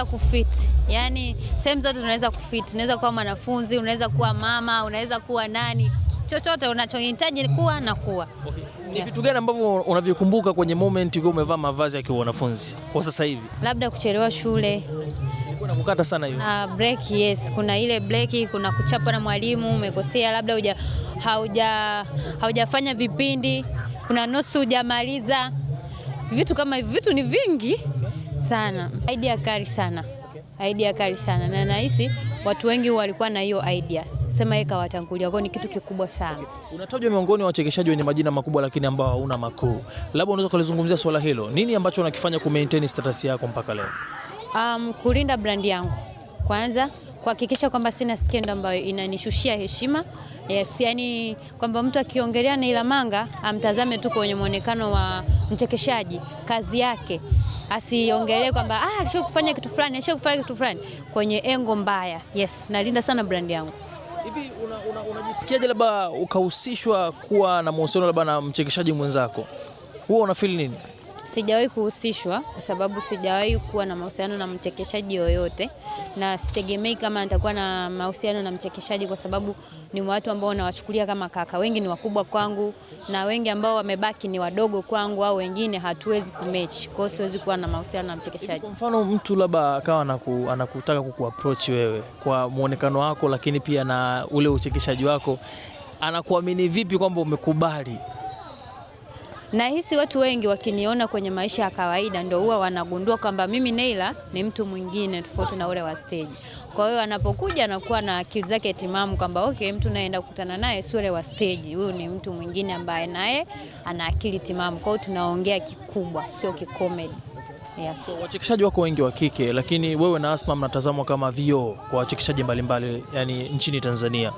Kufit, yani sehemu zote tunaweza kufit. Unaweza kuwa mwanafunzi, unaweza kuwa mama, unaweza kuwa nani, chochote unachohitaji kuwa na kuwa. Okay. Ni vitu gani ambavyo unavikumbuka kwenye moment ukiwa umevaa mavazi ya wanafunzi kwa sasa hivi? Labda kuchelewa shule. Kuna kukata sana hiyo. Break, yes. Kuna ile break, kuna kuchapwa na mwalimu, umekosea labda haujafanya vipindi, kuna nusu hujamaliza. Vitu kama hivi, vitu ni vingi sana. Idea kali sana. Idea kali sana. Na nahisi watu wengi walikuwa na hiyo idea. Sema yeye kawatangulia, kwa ni kitu kikubwa sana. Unatajwa miongoni wa wachekeshaji wenye majina makubwa lakini ambao hauna makuu. Labda unaweza kulizungumzia swala hilo. Nini ambacho unakifanya ku maintain status yako mpaka leo? Kulinda brand yangu. Kwanza kuhakikisha kwamba sina skendo ambayo inanishushia heshima. Yes, yani kwamba mtu akiongelea Naila Manga amtazame tu kwenye muonekano wa mchekeshaji, kazi yake. Asiongelee kwamba alishakufanya kitu fulani, alishakufanya kitu fulani kwenye engo mbaya. Yes, nalinda sana brand yangu. Hivi unajisikiaje labda ukahusishwa kuwa na mahusiano labda na mchekeshaji mwenzako? Huwa una feel nini? Sijawahi kuhusishwa kwa sababu sijawahi kuwa na mahusiano na mchekeshaji yoyote, na sitegemei kama nitakuwa na mahusiano na mchekeshaji kwa sababu ni watu ambao nawachukulia kama kaka. Wengi ni wakubwa kwangu na wengi ambao wamebaki ni wadogo kwangu, au wengine hatuwezi kumatch. Kwa hiyo siwezi kuwa na mahusiano na mchekeshaji. Kwa mfano mtu labda akawa anakutaka kukuapproach wewe kwa muonekano wako, lakini pia na ule uchekeshaji wako, anakuamini vipi kwamba umekubali? Nahisi watu wengi wakiniona kwenye maisha ya kawaida ndio huwa wanagundua kwamba mimi Naila ni mtu mwingine tofauti na ule wa stage. Kwa hiyo anapokuja anakuwa na akili zake timamu kwamba okay, mtu naenda kukutana naye si ule wa stage. Huyu ni mtu mwingine ambaye naye ana akili timamu. Kwa hiyo tunaongea kikubwa, sio kikomedi. Yes. So, wachekeshaji wako wengi wa kike, lakini wewe na Asma mnatazamwa kama vioo kwa wachekeshaji mbalimbali yani nchini Tanzania.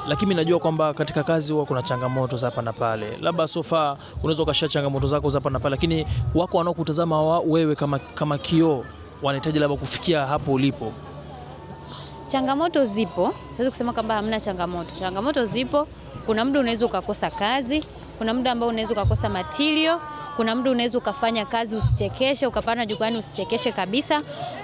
Lakini najua kwamba katika kazi huwa kuna changamoto za hapa na pale. Labda sofa unaweza ukashia changamoto zako za hapa na pale, lakini wako wanaokutazama wewe kama kioo, wanahitaji labda kufikia hapo ulipo. Changamoto zipo. Siwezi kusema kwamba hamna changamoto. Changamoto zipo. Kuna muda unaweza ukakosa kazi, kuna muda ambao unaweza ukakosa material, kuna muda unaweza ukafanya kazi usichekeshe, ukapanda jukwani usichekeshe kabisa.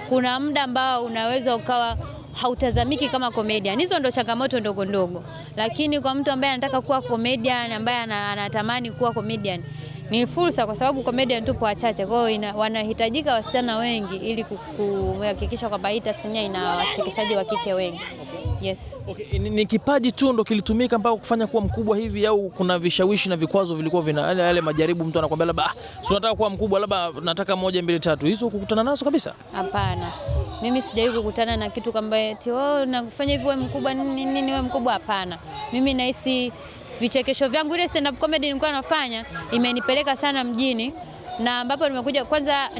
Kuna muda ambao unaweza ukawa hautazamiki kama comedian. Hizo ndo changamoto ndogo ndogo. Lakini kwa mtu ambaye anataka kuwa comedian, ambaye anatamani kuwa comedian, ni fursa kwa sababu comedian tupo wachache. Kwa hiyo wanahitajika wasichana wengi ili kuhakikisha kwamba hii tasnia ina wachekeshaji wa kike wengi. Yes. Okay, ni kipaji tu ndo kilitumika mpaka kufanya kuwa mkubwa hivi, au kuna vishawishi na vikwazo vilikuwa vina yale majaribu, mtu anakuambia labda si unataka kuwa mkubwa, labda nataka 1 2 3, hizo kukutana nazo kabisa? Hapana. Mimi sijawahi kukutana na kitu kama eti nakufanya hivi wewe mkubwa nini wewe mkubwa, hapana. Mimi nahisi vichekesho vyangu, ile stand up comedy nilikuwa nafanya imenipeleka sana mjini, na ambapo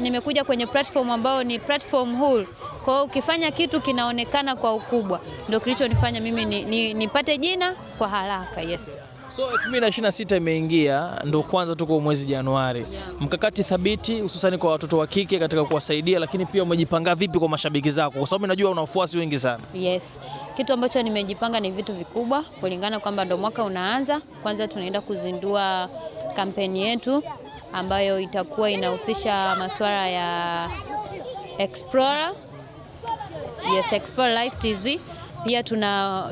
nimekuja kwenye platform ambayo ni platform huru. Kwa hiyo ukifanya kitu kinaonekana kwa ukubwa, ndio kilichonifanya mimi nipate jina kwa haraka. Yes. So 2026 imeingia, ndo kwanza tuko mwezi Januari. Mkakati thabiti hususan kwa watoto wa kike katika kuwasaidia, lakini pia umejipanga vipi kwa mashabiki zako? Kwa sababu najua una wafuasi wengi sana. Yes. Kitu ambacho nimejipanga ni vitu vikubwa kulingana kwamba ndo mwaka unaanza. Kwanza tunaenda kuzindua kampeni yetu ambayo itakuwa inahusisha masuala ya Explorer. Yes, Explorer Life TZ. Pia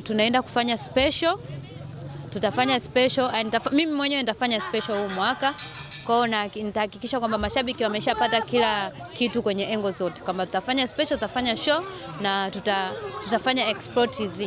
tunaenda kufanya special. Tutafanya special, mimi mwenyewe nitafanya special huu mwaka. Kwa hiyo nitahakikisha kwamba mashabiki wameshapata kila kitu kwenye engo zote. Kwamba tutafanya special, tutafanya show na tutafanya Explore TZ.